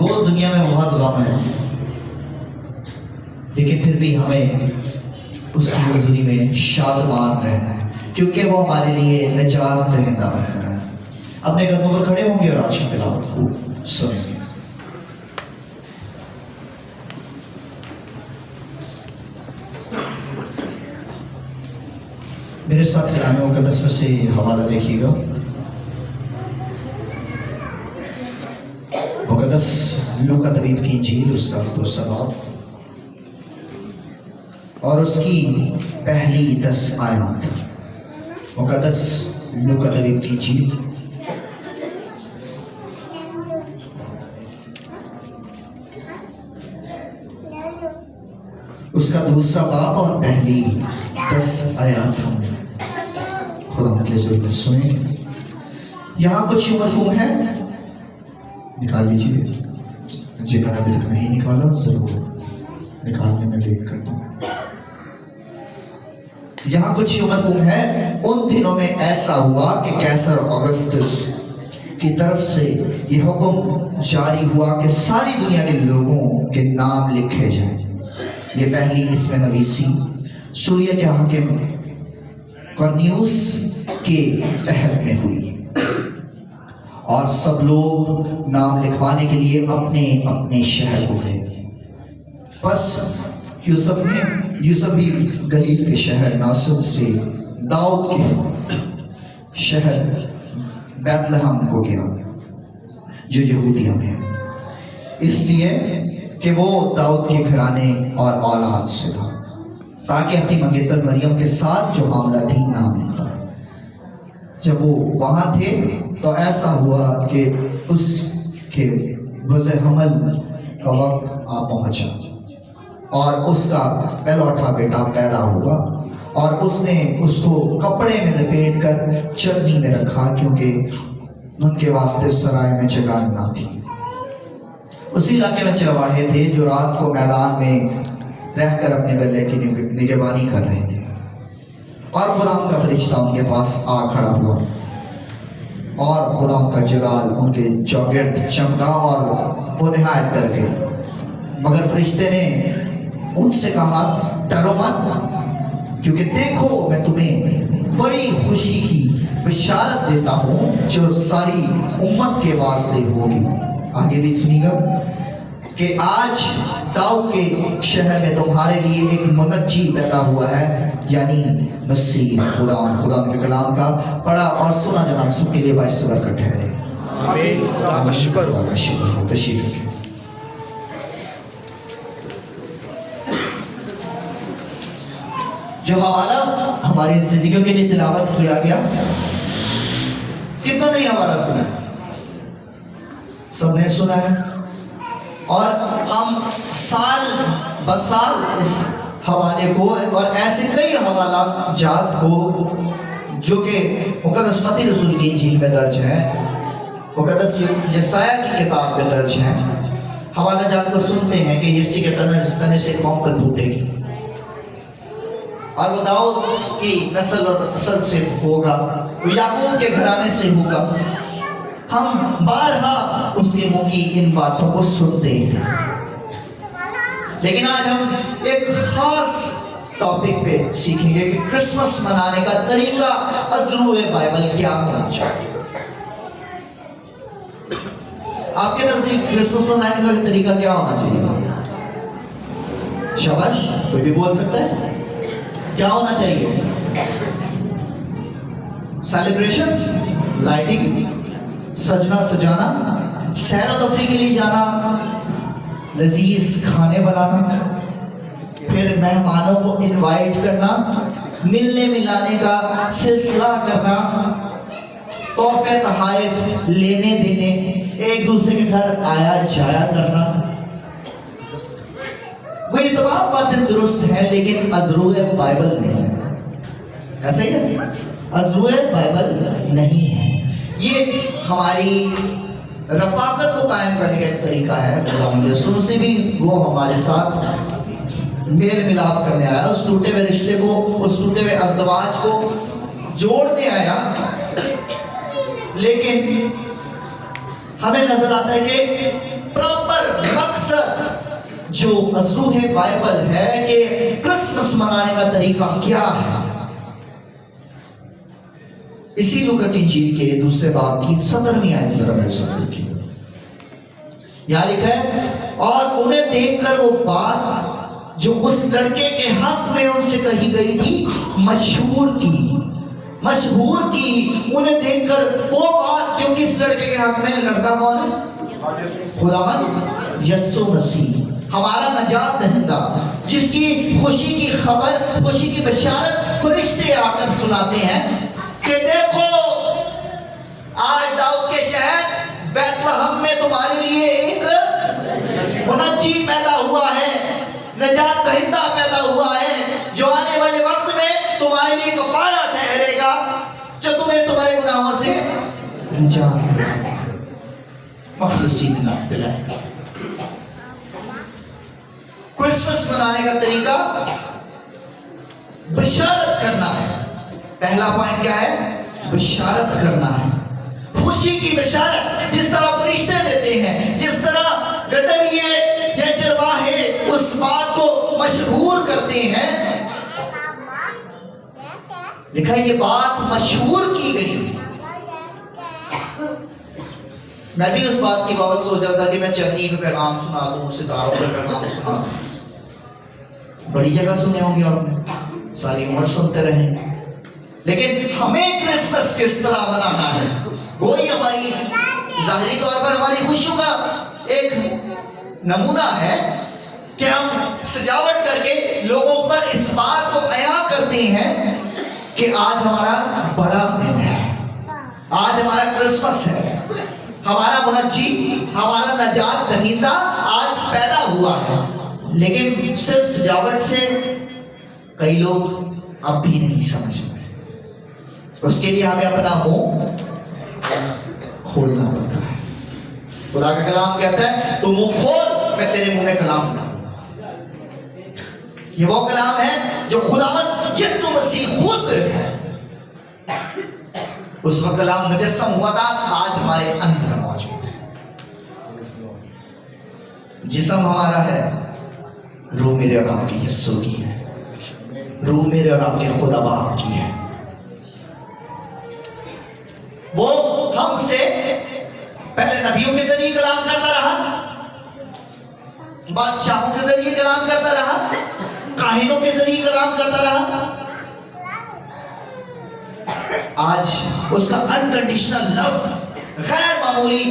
वो दुनिया में बहुत गम है, लेकिन फिर भी हमें उसकी हज़ूरी में शादमान रहना है, क्योंकि वो हमारे लिए निजात दहिंदा है। अपने कदमों पर खड़े होंगे और आज की तिलावत को सुनेंगे। मेरे साथ कलाम मुक़द्दस में से हवाला देखिएगा। मुक़द्दस लूका तबीब की इंजील उसका दूसरा बाब और उसकी पहली 10 आयत। मुक़द्दस लूका तबीब की इंजील उसका दूसरा बाब और पहली 10 आयत हम खुदा के ज़रिए सुने। यहाँ कुछ मरहूम है, निकाल लीजिए। जी मैंने अभी तक नहीं निकाला, जरूर निकालने में वेट करता हूँ। यहाँ कुछ मरहूम है। उन दिनों में ऐसा हुआ कि कैसर ऑगस्टस की तरफ से यह हुक्म जारी हुआ कि सारी दुनिया के लोगों के नाम लिखे जाएं। ये पहली इसमें नवीसी सूर्य के हाकिम कॉर्निलियस के अहद में हुई और सब लोग नाम लिखवाने के लिए अपने अपने शहर को गए। बस यूसुफ भी गलील के शहर नासर से दाऊद के शहर बैतलहम को गया जो यहूदिया में है, इसलिए कि वो दाऊद के घराने और औलाद से था, ताकि अपनी मंगेतर मरियम के साथ जो मामला थी नाम लिखा। जब वो वहाँ थे तो ऐसा हुआ कि उसके वज़े हमल का वक्त आ पहुँचा और उसका पहलौठा बेटा पैदा हुआ और उसने उसको कपड़े में लपेट कर चरनी में रखा, क्योंकि उनके वास्ते सराय में जगह ना थी। उसी इलाके में चरवाहे थे जो रात को मैदान में रहकर अपने गले की निगरानी कर रहे थे और खुदाम का फरिश्ता उनके पास आ खड़ा हुआ और खुदाम का जलाल उनके चौगिर्द चमका और वो निहायत कर गए। मगर फरिश्ते ने उनसे कहा, डरो मत, क्योंकि देखो मैं तुम्हें बड़ी खुशी की बिशारत देता हूँ जो सारी उम्मत के वास्ते होगी। आगे भी सुनिएगा कि आज दाऊद के शहर में तुम्हारे लिए एक मुनज्जी पैदा हुआ है, यानी मसीह। खुदा के कलाम का पढ़ा और सुना जनाब सबके लिए बाइस बरकत ठहरे। आमीन। खुदा का शुक्र हो। तशरीफ रखिए। जो हवाला हमारी जिंदगियों के लिए तिलावत किया गया, कितना नहीं हवाला सुना, सबने सुना है और हम साल बसाल इस हवाले को और ऐसे कई हवाला जात को जो कि मुक़द्दस मत्ती रसूल की इंजील में दर्ज है, मुक़द्दस यशायाह की किताब में दर्ज है, हवाला जात को सुनते हैं कि यीशु के तने से कौम कल टूटेगी और वो दाऊद की नस्ल और नस्ल से होगा, वो याकूब के घराने से होगा। हम बारहा उसके मुंह की इन बातों को सुनते हैं, लेकिन आज हम एक खास टॉपिक पे सीखेंगे कि क्रिसमस मनाने का तरीका अज़रूए बाइबल क्या होना चाहिए। आपके नजदीक क्रिसमस मनाने का तरीका क्या होना चाहिए? शाबाश, कोई भी बोल सकता है। क्या होना चाहिए? सेलिब्रेशंस, लाइटिंग, सजना सजाना, सैर और तफरीह के लिए जाना, लजीज खाने बनाना, फिर मेहमानों को इनवाइट करना, मिलने मिलाने का सिलसिला करना, तोहफे तोहफे लेने देने, एक दूसरे के घर आया जाया करना। वो ये तमाम बातें दुरुस्त हैं, लेकिन अज़रूए बाइबल नहीं है। ऐसा ही है, अज़रूए बाइबल नहीं है। ये हमारी रफाकत को कायम करने का तरीका है। यीशु से भी वो हमारे साथ मेल मिलाप करने आया, उस टूटे हुए रिश्ते को, उस टूटे हुए अज़दवाज को जोड़ने आया। लेकिन हमें नजर आता है कि प्रॉपर जो मसरूह बाइबल है कि क्रिसमस मनाने का तरीका क्या है। इसी लूका की इंजील के दूसरे बाब की 17वीं आयत जरा मेरे साथ देखिए। यहां लिखा है, और उन्हें देखकर वो बात जो उस लड़के के हक में उनसे कही गई थी मशहूर की। उन्हें देखकर वो बात जो किस लड़के के हक में, लड़का कौन है? खुदावंद यीशु मसीह, हमारा नजात दहिंदा, जिसकी खुशी की खबर, खुशी की बशारत फरिश्ते आकर सुनाते हैं कि देखो आज दाऊद के शहर बैतलहम में तुम्हारे लिए एक मुनज्जी पैदा हुआ है, नजात दहिंदा पैदा हुआ है, जो आने वाले वक्त में तुम्हारे लिए कफारा ठहरेगा, जो तुम्हें तुम्हारे गुनाहों से निजात मखलूसी दिलाएगा। क्रिसमस मनाने का तरीका बशारत करना है। पहला पॉइंट क्या है? बशारत करना है, खुशी की बशारत। जिस तरह फरिश्ते देते हैं, जिस तरह गडरिए या चरवाहे उस बात को मशहूर करते हैं, लिखा ये बात मशहूर की गई। मैं भी उस बात की बाबत सोच रहा था कि मैं चन्नी पे पैगाम सुना दूं, सितारों पे पैगाम सुना दूं। बड़ी जगह सुने होंगे आपने, सारी उम्र सुनते रहे, लेकिन हमें क्रिसमस किस तरह मनाना है, वही हमारी ज़ाहिरी तौर पर हमारी खुशियों का एक नमूना है कि हम सजावट करके लोगों पर इस बात को अया करते हैं कि आज हमारा बड़ा दिन है, आज हमारा क्रिसमस है, हमारा मुनज्जी, हमारा नजात दहिंदा आज पैदा हुआ है। लेकिन सिर्फ सजावट से कई लोग अब भी नहीं समझ में, उसके लिए हमें अपना मुंह खोलना पड़ता है। खुदा का कलाम कहता है तू मुंह खोल, मैं तेरे मुंह में कलाम दूंगा। ये वो कलाम है जो खुदावंद यीशु मसीह खुद है। उस वक्त कलाम मुजस्सम हुआ था, आज हमारे अंदर मौजूद है। जिस्म हमारा है, रूह मेरे और आपकी यीशु की है, रूह मेरे और आपके खुदा बाप की है। वो हमसे पहले नबियों के जरिए कलाम करता रहा, बादशाहों के जरिए कलाम करता रहा, काहिनों के जरिए कलाम करता रहा। आज उसका अनकंडीशनल लव, गैर मामूली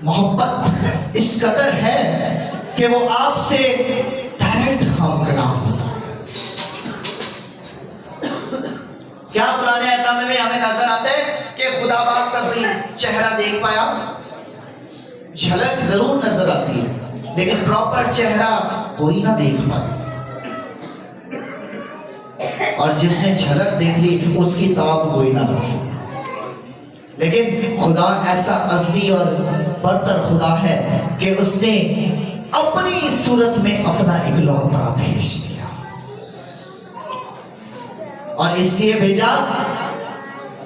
मोहब्बत इस कदर है कि वो आपसे डायरेक्ट हम कलाम होता है। क्या पुराने अहकाम में हमें नजर आता है कि खुदा बाप का कोई चेहरा देख पाया? झलक जरूर नजर आती है, लेकिन प्रॉपर चेहरा कोई ना देख पाया। और जिसने झलक देख ली उसकी ताब कोई ना रख सकता। लेकिन खुदा ऐसा अज़ली और बरतर खुदा है कि उसने अपनी सूरत में अपना इकलौता भेज दिया, और इसलिए भेजा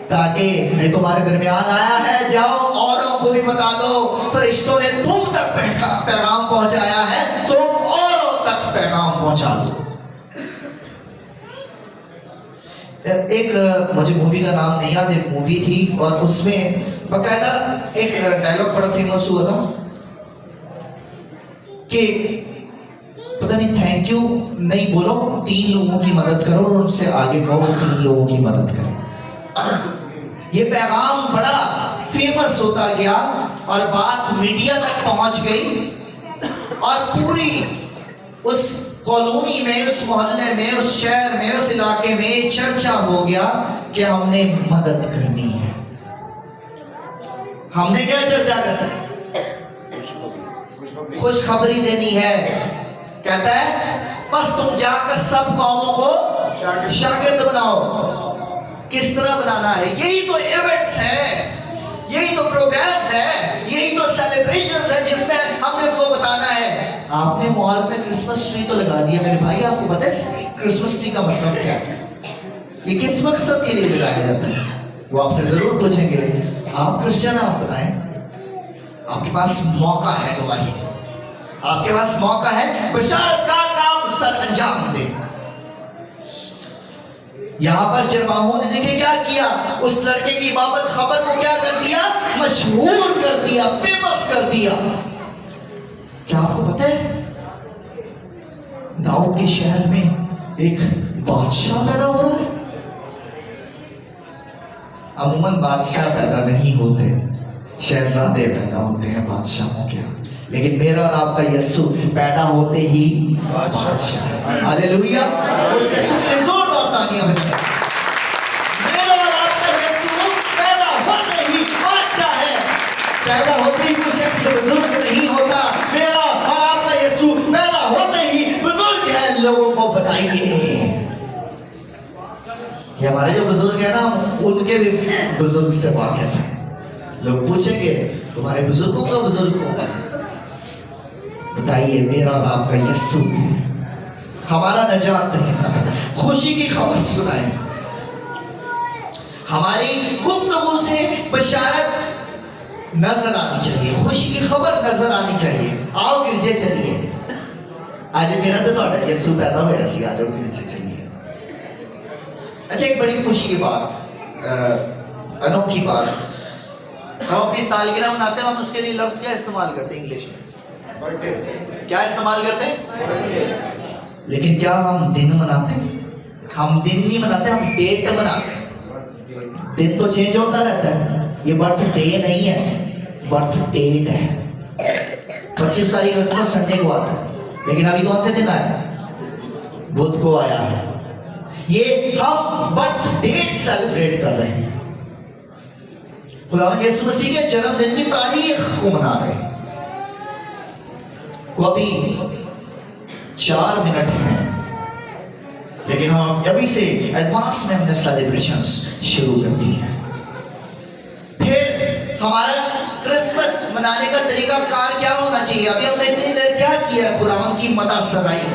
ताकि ये तुम्हारे दरमियान आया है, जाओ औरों को भी बता दो। फरिश्तों ने तुम तक पैगाम पहुंचाया है, तुम औरों तक पैगाम पहुंचा दो। एक मुझे मूवी का नाम नहीं याद, एक मूवी थी और उसमें बकायदा एक डायलॉग बड़ा फेमस हुआ था कि पता नहीं थैंक यू नहीं बोलो, 3 लोगों की मदद करो और उनसे आगे कहो 3 लोगों की मदद करो। ये पैगाम बड़ा फेमस होता गया और बात मीडिया तक पहुंच गई और पूरी उस कॉलोनी में, उस मोहल्ले में, उस शहर में, उस इलाके में चर्चा हो गया कि हमने मदद करनी है। हमने क्या चर्चा करनी है? खुशखबरी देनी है। कहता है बस तुम जाकर सब कौमों को शागिर्द बनाओ। किस तरह बनाना है? यही तो इवेंट्स है, यही तो प्रोग्राम्स है, यही तो सेलिब्रेशंस है जिसमें हमने उनको बताना है। आपने मॉल में क्रिसमस ट्री तो लगा दिया मेरे भाई, आपको पता है क्रिसमस ट्री का मतलब क्या है? ये किस मकसद के लिए लगाया जाता है? वो आपसे जरूर पूछेंगे। आप क्रिश्चियन, आप बताएं, आपके पास मौका है गवाही, आपके पास मौका है बशारत का काम सर अंजाम दे। यहां पर जरबाहों ने देखे क्या किया, उस लड़के की बाबत खबर को क्या कर दिया, मशहूर कर दिया, फेमस कर दिया। क्या आपको पता है दाऊद के शहर में एक बादशाह पैदा हो रहा है? अमूमन बादशाह पैदा नहीं होते, शहजादे पैदा होते हैं बादशाहों के, लेकिन मेरा और आपका यीशु पैदा होते ही बादशाह। हालेलुया, उस यीशु के जोरदार तालियां बजाएं। मेरा और आपका यीशु पैदा होते ही बादशाह है, पैदा होते ही कुछ एक बुजुर्ग नहीं होता। मेरा और आपका यीशु पैदा होते ही बुजुर्ग है। लोगों को बताइए, ये हमारे जो बुजुर्ग है ना, उनके भी बुजुर्ग से वाकिफ है। लोग पूछेंगे तुम्हारे बुजुर्गों का बुजुर्ग को बताइए, मेरा और आपका यीशु हमारा नजात नहीं, खुशी की खबर सुनाए। हमारी गुफ्तगू से बशारत नजर आनी चाहिए, खुशी की खबर नजर आनी चाहिए। आओ गिरजे चलिए, आज मेरा तो थोड़ा यीशु पैदा हुआ सी, आज गिरजे चलिए। अच्छा, एक बड़ी खुशी की बात, अनोखी बात, हम अपनी सालगिरह मनाते हैं, हम उसके लिए लफ्ज क्या इस्तेमाल करते हैं इंग्लिश में? क्या इस्तेमाल करते हैं? लेकिन क्या हम दिन मनाते हैं? हम दिन नहीं मनाते, हम डेट मनाते हैं। दिन तो चेंज होता रहता है, ये बर्थ डे नहीं है, बर्थ डेट है। 25 तारीख अक्सर संडे को आता है, लेकिन अभी कौन से दिन आया? बुध को आया है। ये हम बर्थ डेट सेलिब्रेट कर रहे हैं, खुदावंद यीशु मसीह के जन्मदिन की तारीख को मना रहे हैं। को अभी 4 मिनट है, लेकिन हम अभी से एडवांस में हमने सेलिब्रेशंस शुरू कर दी है। फिर हमारा क्रिसमस मनाने का तरीका कार क्या होना चाहिए? अभी हमने इतनी देर क्या किया? खुदावंद की मदा सराई,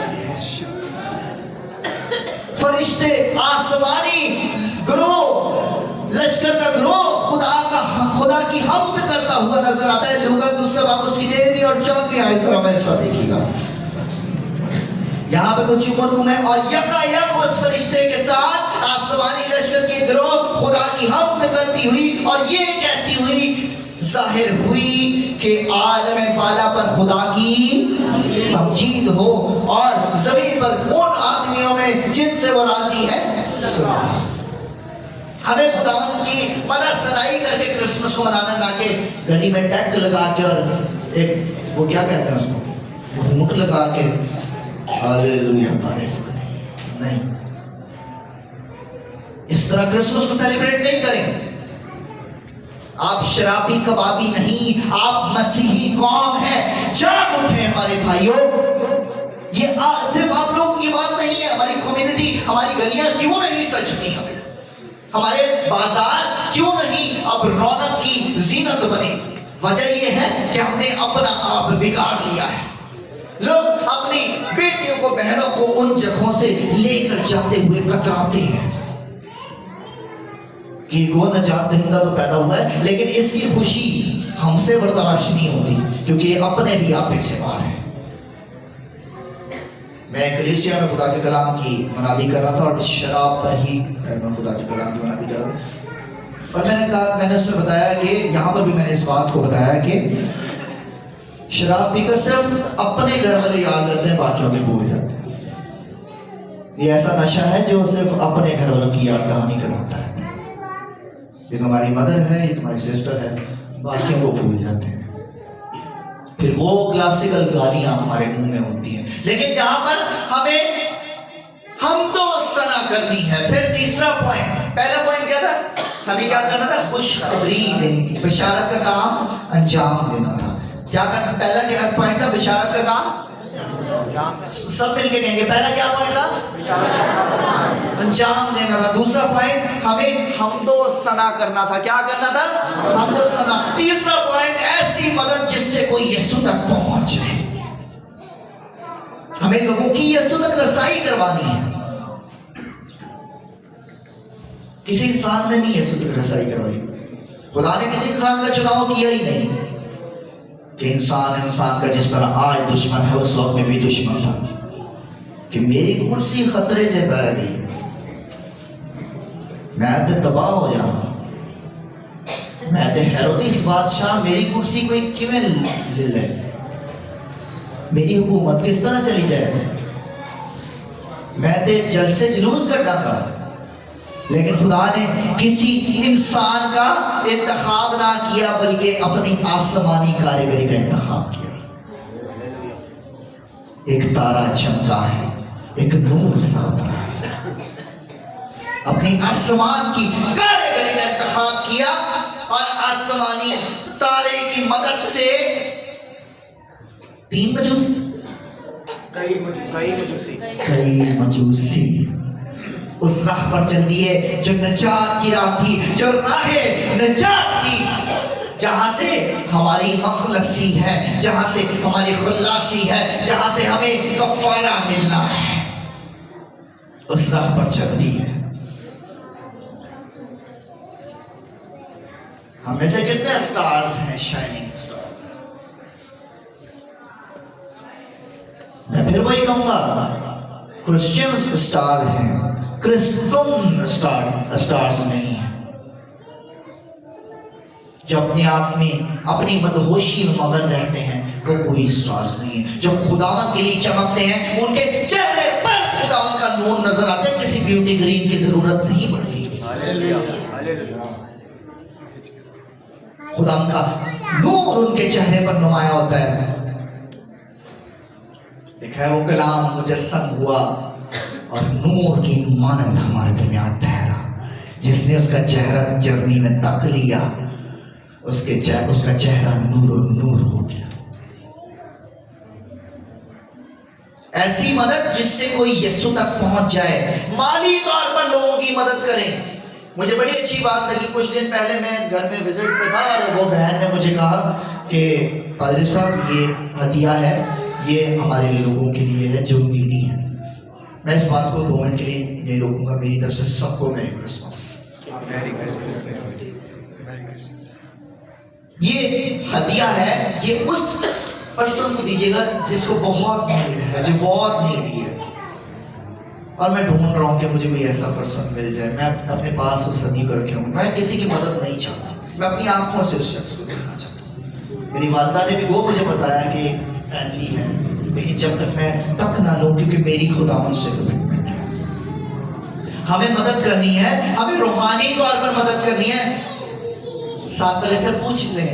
फरिश्ते, आसमानी ग्रोह, लश्कर का ग्रोह खुदा की हम्द करता हुआ नजर आता है। लूका 2:13 और 14 आयत जरा मेरे साथ देखिएगा। यहाँ पे कुछ हुक्म है, और यकायक उस फरिश्ते के साथ आसमानी लश्कर के ग्रोह खुदा की हम्द करती हुई और ये कहती हुई जाहिर हुई कि आलम बाला पर खुदा की तमजीद हो और जमीन पर उन आदमियों में जिनसे वो राजी है सुना। हमें खुदावंद की मदद सराई करके क्रिसमस को मनाना, ना के गली में टैग लगा के और एक वो क्या कहते हैं उसको, घूंट लगा के हालेलुया तारीफ नहीं। इस तरह क्रिसमस को सेलिब्रेट नहीं करें। आप शराबी कबाबी नहीं, आप मसीही कौम है। जाग उठे हमारे भाइयों, ये सिर्फ आप लोगों की बात नहीं है। हमारी कम्युनिटी, हमारी गलियां क्यों नहीं सजती हैं? हमारे बाजार क्यों नहीं अब रौनक की जीनत बने? वजह यह है कि हमने अपना आप बिगाड़ लिया है। लोग अपनी बेटियों को, बहनों को उन जगहों से लेकर जाते हुए कतराते हैं कि वो नजात दहिंदा तो पैदा हुआ है, लेकिन इसकी खुशी हमसे बर्दाश्त नहीं होती, क्योंकि ये अपने भी आपे से बाहर है। मैं कलीसिया में खुदा के कलाम की मनादी कर रहा था और शराब पर ही मैं खुदा के कलाम की मनादी कर रहा था, और मैंने उसमें बताया कि यहाँ पर भी मैंने इस बात को बताया कि शराब पीकर सिर्फ अपने घर वाले याद करते हैं, बाकियों के भूल जाते हैं। ये ऐसा नशा है जो सिर्फ अपने घर वालों की याद कहानी कराता है। ये तुम्हारी मदर है, ये तुम्हारी सिस्टर है, बाकियों को भूल जाते हैं। फिर वो क्लासिकल गालियां हमारे मुंह में होती हैं। लेकिन यहाँ पर हमें हम तो सना करनी है। फिर तीसरा पॉइंट, पहला पॉइंट क्या था? हमें क्या करना था? खुशखबरी देनी थी, बिशारत का काम अंजाम देना था। क्या करना? पहला क्या पॉइंट था? बिशारत का काम सब मिलके कहेंगे। पहला क्या पॉइंट था? अंजाम देना था। दूसरा पॉइंट, हमें हमदो सना करना था। क्या करना था? हमदो सना। तीसरा पॉइंट, ऐसी मदद जिससे कोई यीशु तक पहुंच जाए। हमें लोगों की यीशु तक रसाई करवानी है। किसी इंसान ने नहीं यीशु तक रसाई करवाई। खुदा ने किसी इंसान का चुनाव किया ही नहीं। कि इंसान इंसान का जिस तरह आज दुश्मन है उस वक्त में भी दुश्मन था, कि मेरी कुर्सी खतरे से बह गई, मैं तो तबाह हो जाऊंगा, मैं तो हेरोदिस बादशाह मेरी कुर्सी कोई किवें ले ले, मेरी हुकूमत किस तरह चली जाए, मैं तो जलसे जुलूस कटांगा। लेकिन खुदा ने किसी इंसान का इंतखाब ना किया, बल्कि अपनी आसमानी कारीगरी का इंतखाब किया। एक तारा चमका है, एक नूर सा उतरा है, अपनी आसमान की कारीगरी का इंतखाब किया और आसमानी तारे की मदद से 3 मजूसी, कई मजूसी उस राह पर चल दिए जो नजात की राह थी, जो राह नजात थी, जहां से हमारी मखलसी है, जहां से हमारी खुल्लासी है, जहां से हमें कफारा मिलना है, उस राह पर चल दी है। हमें से कितने स्टार्स हैं, शाइनिंग स्टार्स। मैं फिर वही कहूंगा, क्रिश्चियंस स्टार हैं, क्रिस्तुन स्टार्स नहीं है, जो अपने आप में अपनी मदहोशी में मगन रहते हैं, वो कोई स्टार्स नहीं है। जो खुदावंत के लिए चमकते हैं, उनके चेहरे पर खुदावंत का नूर नजर आता है, किसी ब्यूटी ग्रीन की जरूरत नहीं पड़ती। खुदावंत का नूर उनके चेहरे पर नुमाया होता है। देखा है वो कलाम मुजस्सम हुआ और नूर की मानंद हमारे दरमियान ठहरा, जिसने उसका चेहरा जर्नी में तक लिया, उसका चेहरा नूर नूर हो गया। ऐसी मदद जिससे कोई यीशु तक पहुंच जाए, माली तौर पर लोगों की मदद करें। मुझे बड़ी अच्छी बात लगी, कुछ दिन पहले मैं घर में विजिट पे था और वो बहन ने मुझे कहा कि पादरी साहब ये हदिया है, ये हमारे लोगों के लिए है जो नीडी है। मैं इस बात को 2 मिनट के लिए ये रोकूंगा। मेरी तरफ से सबको मेरी क्रिसमस। ये हदिया है, ये उस पर्सन को दीजिएगा जिसको बहुत नीड है, जो बहुत नीडी है। और मैं ढूंढ रहा हूँ कि मुझे कोई ऐसा पर्सन मिल जाए। मैं अपने पास उस सदी को रखे हूँ। मैं किसी की मदद नहीं चाहता, मैं अपनी आंखों से उस शख्स को देखना चाहता हूँ। मेरी वालदा ने भी वो मुझे बताया कि फैमिली है, लेकिन जब तक मैं तक ना लूं, क्योंकि मेरी खुदावंत से कमिटमेंट है। हमें मदद करनी है, हमें रूहानी तौर पर मदद करनी है। साथ वाले से पूछ लें,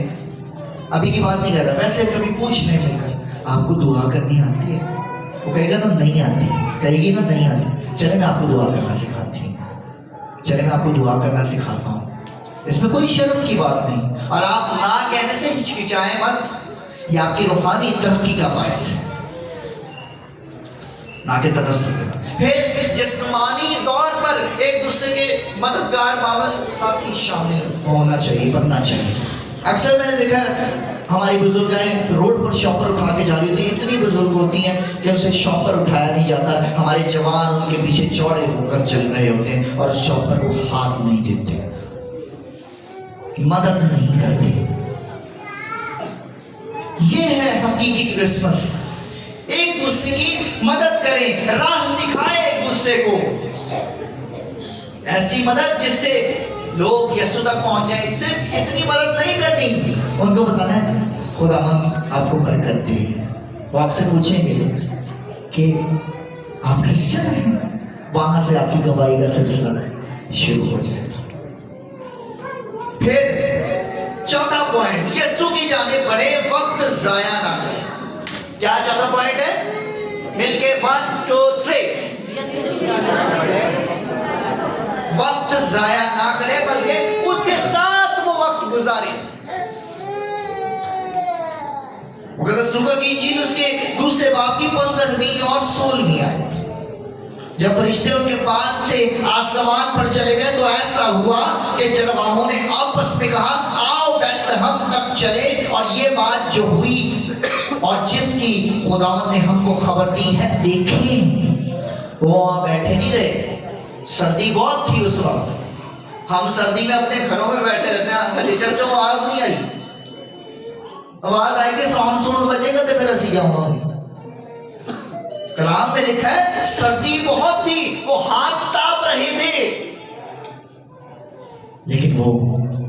अभी की बात नहीं कर रहा, वैसे कभी पूछ लें मिलकर, आपको दुआ करनी आती है? वो कहेगा ना नहीं आती, कहेगी ना नहीं आती, चले मैं आपको दुआ करना सिखाती हूँ, चले मैं आपको दुआ करना सिखाता हूँ। इसमें कोई शर्म की बात नहीं। और आप ना कहने से हिचकिचाएं मत, ये आपकी रूहानी तरक्की का बायस है, ना कि तदस्तुर। फिर जिस्मानी तौर पर एक दूसरे के मददगार मावन साथी शामिल होना चाहिए, बनना चाहिए। अक्सर मैंने देखा हमारी बुजुर्गाएं रोड पर शॉपर उठा के जा रही होती है, इतनी बुजुर्ग होती हैं कि उनसे शॉपर उठाया नहीं जाता। हमारे जवान उनके पीछे चौड़े होकर चल रहे होते हैं और उस शॉपर को हाथ नहीं देते, मदद नहीं करते। ये है हकीकी क्रिसमस। एक दूसरे की मदद करें, राह दिखाएं एक दूसरे को, ऐसी मदद जिससे लोग यीशु तक पहुंच जाए। सिर्फ इतनी मदद नहीं करनी, उनको बताना है खुदावंद आपको बरकत दे। वो आपसे पूछेंगे कि आप क्रिश्चियन हैं, वहां से आपकी गवाही का सिलसिला शुरू हो जाए। फिर चौथा पॉइंट, यीशु की जाने बढ़े, वक्त जाया ना करें। क्या चौथा पॉइंट है? मिलके 1 2 3। वक्त जाया ना करे, बल्कि उसके साथ वो वक्त गुजारे। मुकद्दस लूका की इंजील उसके दूसरे बाब की 15वीं और 16वीं आयत। जब फरिश्ते उनके पास से आसमान पर चले गए तो ऐसा हुआ कि चरवाहों ने आपस में कहा, आओ बैतलहम तक चले और ये बात जो हुई और जिसकी खुदावंद ने हमको खबर दी है देखें। वो वहां बैठे नहीं रहे, सर्दी बहुत थी उस वक्त। हम सर्दी में अपने घरों में बैठे रहते हैं, चर्चों में आवाज नहीं आई। आवाज आएगी, साउंड बजेगा तो फिर असी जाऊंगा। कलाम में लिखा है सर्दी बहुत थी, वो हाथ ताप रहे थे, लेकिन वो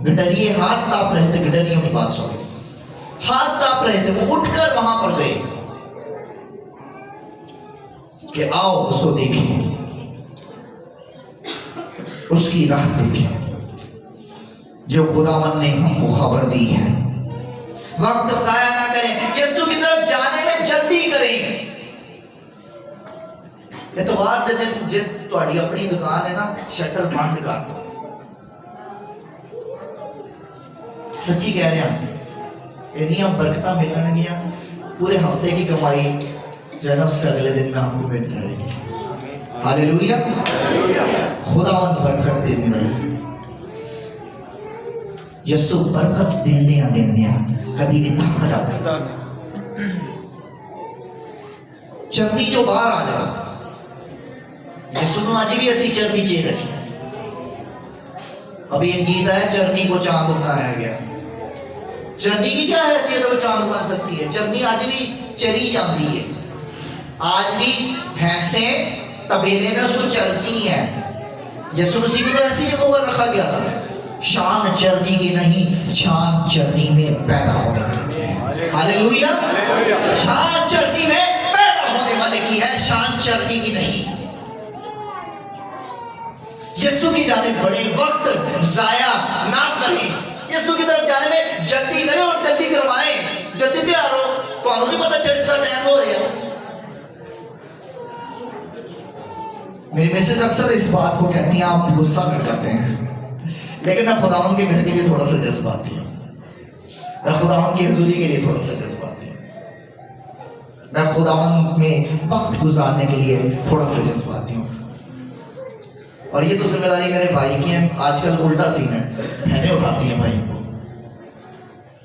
गिडरिये हाथ ताप रहे थे। गिडरियों की बात सुनो, हाथ ताप रहे थे, वो उठकर वहां पर गए कि आओ उसको देखें, उसकी राह देखें जो खुदावन ने हमको खबर दी है। वक्त जाया ना करें, यीशु की तरफ जाने में जल्दी करें। इतवार के दिन जे तुम्हारी अपनी दुकान है ना, शटर बंद कर दो। सच्ची कह रहे हैं, इन्नियां बरकतां मिलणगियां, पूरे हफ्ते की कमाई जो है ना उससे अगले दिन में आपको मिल जाएगी। हालेलुया, खुदावन बरकत देने वाला। यीशु बरकत देंदियां कदी भी ताकत आ चरनी जो बाहर आ जा। यीशु ने आज भी ऐसी चरनी चे रखी। अभी एक गीत है, चरनी को चांद बनाया गया। चरनी की क्या हैसियत है वो चांद बन सकती है? चरनी आज भी चरी जाती है, आज भी भैंसें तबेले में उसको चलती हैं। यीशु मसीह को तो ऐसी जगह पर रखा गया था। शान चरनी की नहीं, शान चरनी में पैदा होने वाली है। हालेलुया, शान चरनी में पैदा होने वाले की है, शान चरनी की नहीं। यीशु की जाने बड़े, वक्त जाया ना करें, यीशु की तरफ जाने में जल्दी करें और जल्दी करवाएं। जल्दी तैयार हो, तो नहीं पता चर्च का टाइम हो रहा है। मेरी मिसेज अक्सर इस बात को कहती हैं, आप गुस्सा कर जाते हैं, लेकिन मैं खुदावन के घर के लिए थोड़ा सा जज्बाती हूँ, मैं खुदावन की हजूरी के लिए थोड़ा सा जज्बाती हूँ, मैं खुदावन में वक्त गुजारने के लिए थोड़ा सा जज्बाती हूँ। और ये तो जिम्मेदारी मेरे भाई की है। आजकल उल्टा सीन है, बहनें उठाती हैं भाई को,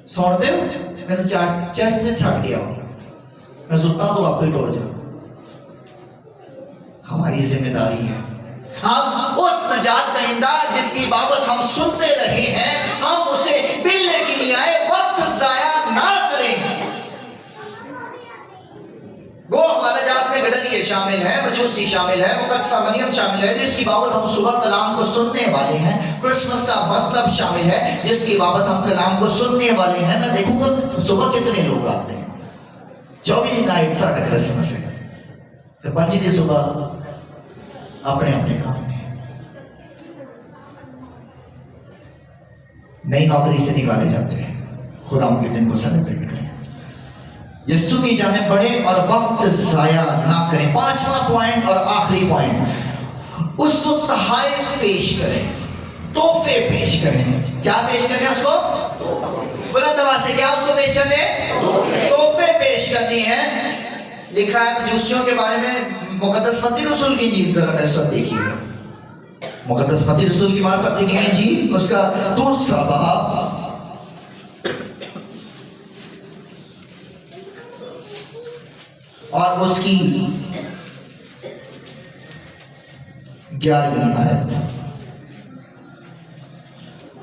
सुनते हो मैंने चर्च से छाट गया, मैं सुनता हूँ तो आपको ही तोड़ जाओ। हमारी जिम्मेदारी है, हम उस नजात दहिंदा जिसकी बाबत हम सुनते रहे हैं, हम उसे मिलने के लिए आए। वक्त जाया ना करें। वो हमारे जात में गडरिये शामिल है, मजूसी शामिल है, मुकद्दसा मरियम शामिल है जिसकी बाबत हम सुबह कलाम को सुनने वाले हैं। क्रिसमस का मतलब शामिल है जिसकी बाबत हम कलाम को सुनने वाले हैं। मैं देखूंगा सुबह कितने लोग आते हैं। 24 नाइट साढ़े क्रिसमस है, तो 5 दिन सुबह अपने अपने काम में, नई नौकरी से निकाले जाते हैं। खुदा उनके दिन को सेलिब्रेट करें, यीशु की जाने बढ़े और वक्त जाया ना करें। 5वां पॉइंट और आखिरी पॉइंट, उसको तोहफे पेश करें, तोहफे पेश करें। क्या पेश करने उसको? बुलंद आवाज से क्या उसको पेश करने? तोहफे पेश करने हैं। लिखा है मजूसियों के बारे में, मुकद्दस मत्ती रसूल की इंजील जरा मेरे साथ देखिएगा। मुकद्दस मत्ती रसूल की मार्फत लिखी है जी, उसका 2 बाब और उसकी 11वीं आयत।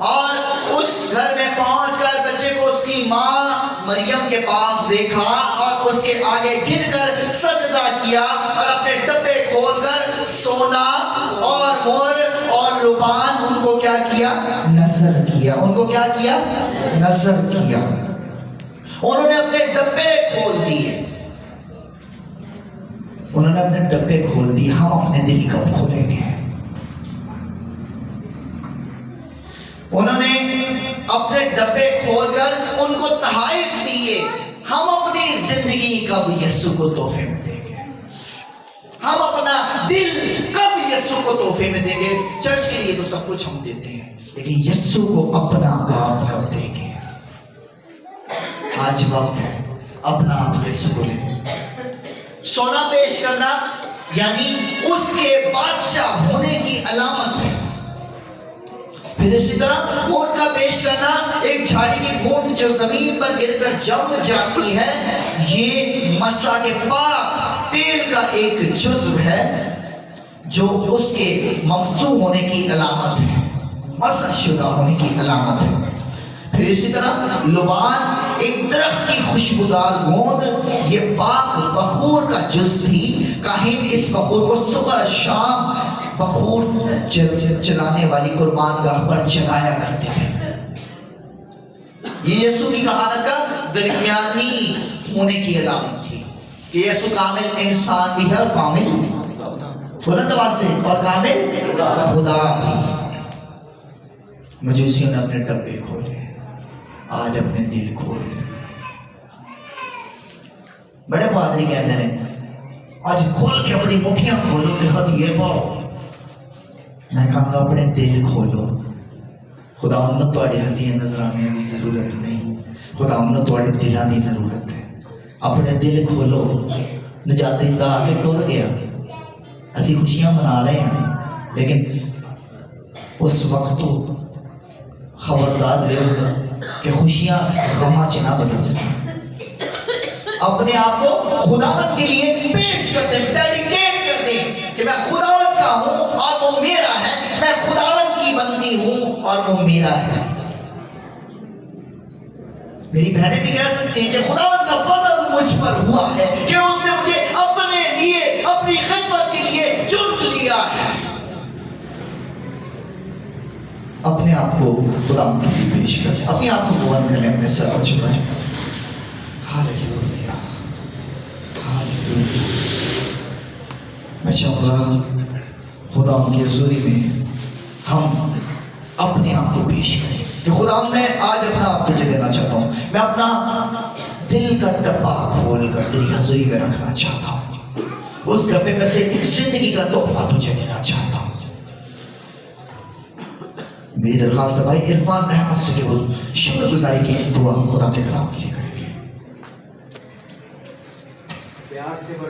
और उस घर में पहुंचकर बच्चे को उसकी मां मरियम के पास देखा और उसके आगे गिरकर सजदा किया और अपने डब्बे खोलकर सोना और मोर और लुबान उनको क्या किया? नजर किया। उनको क्या किया? नजर किया। उन्होंने अपने डब्बे खोल दिए, उन्होंने अपने डब्बे खोल दिए। हम अपने दिल कब खोलेंगे? उन्होंने अपने डब्बे खोलकर उनको तोहफे दिए। हम अपनी जिंदगी कब यीशु को तोहफे में देंगे? हम अपना दिल कब यीशु को तोहफे में देंगे? चर्च के लिए तो सब कुछ हम देते हैं, लेकिन यीशु को अपना आप कब देंगे? आज वक्त है अपना आप यीशु को देंगे। सोना पेश करना यानी उसके बादशाह होने की अलामत है। फिर इसी तरह मोर का पेश करना, एक झाड़ी की बूंद जो जमीन पर गिरकर जम जाती है, ये मसा के पाक तेल का एक जुज्व है जो उसके ममसू होने की अलामत है, मसा शुदा होने की अलामत है। फिर इसी तरह लुबान एक दरख्त की खुशबूदार गोंद, ये पाक बखूर का जुज थी। काहिन इस बखूर को सुबह शाम बखूर चलाने वाली कुर्बानगाह पर चलाया करते थे। ये यीशु की कहानत का दरमियानी होने की अलामत थी कि यीशु कामिल इंसान भी है और कामिल बुलंद आवाज से और कामिल खुदा भी। मजूसियों ने अपने डब्बे खोले, आज अपने दिल खोल। बड़े पादरी कहते हैं आज खोल के अपनी मुठियां खोलो ते हद ये पाओ। मैं कहूँगा अपने दिल खोलो। खुदा उन्हें तुहाडे हदियां नजराने की जरूरत नहीं, खुदा उन्हें तुहाडे दिलों की जरूरत है। अपने दिल खोलो। नजाती दा आके टुर गया, असी खुशियां मना रहे हैं, लेकिन उस वक्त तो खबरदार रहो कि खुशियां गमा च ना बदल जाए। अपने आप को खुदावंत के लिए पेश कर दे, डेडिकेट कर दे कि मैं खुदावंत का हूं और वो मेरा है, मैं खुदावंत की बंदी हूं और वो मेरा है। मेरी बहनें भी कह सकती हैं कि खुदावंत का फजल मुझ पर हुआ है कि उसने मुझे अपने लिए, अपनी खिदमत के लिए चुन लिया है। अपने आप को खुदावंत के लिए पेश कर, अपने आप को बुलंद कर ले, अपने सर पर झुका। Hallelujah, hallelujah. मैं चाहूँगा खुदा की हज़ूरी में हम अपने आप को पेश करें कि खुदा मैं आज अपना आप तुझे देना चाहता हूँ। मैं अपना दिल का डब्बा खोल कर तेरी हज़ूरी में रखना चाहता हूँ। उस डब्बे में से जिंदगी का तोहफा तुझे देना चाहता हूँ। मेरी दरख्वास्त है भाई इरफान रहमत से वो शुक्रगुजारी की दुआ खुदा के कलाम के लिए करेंगे।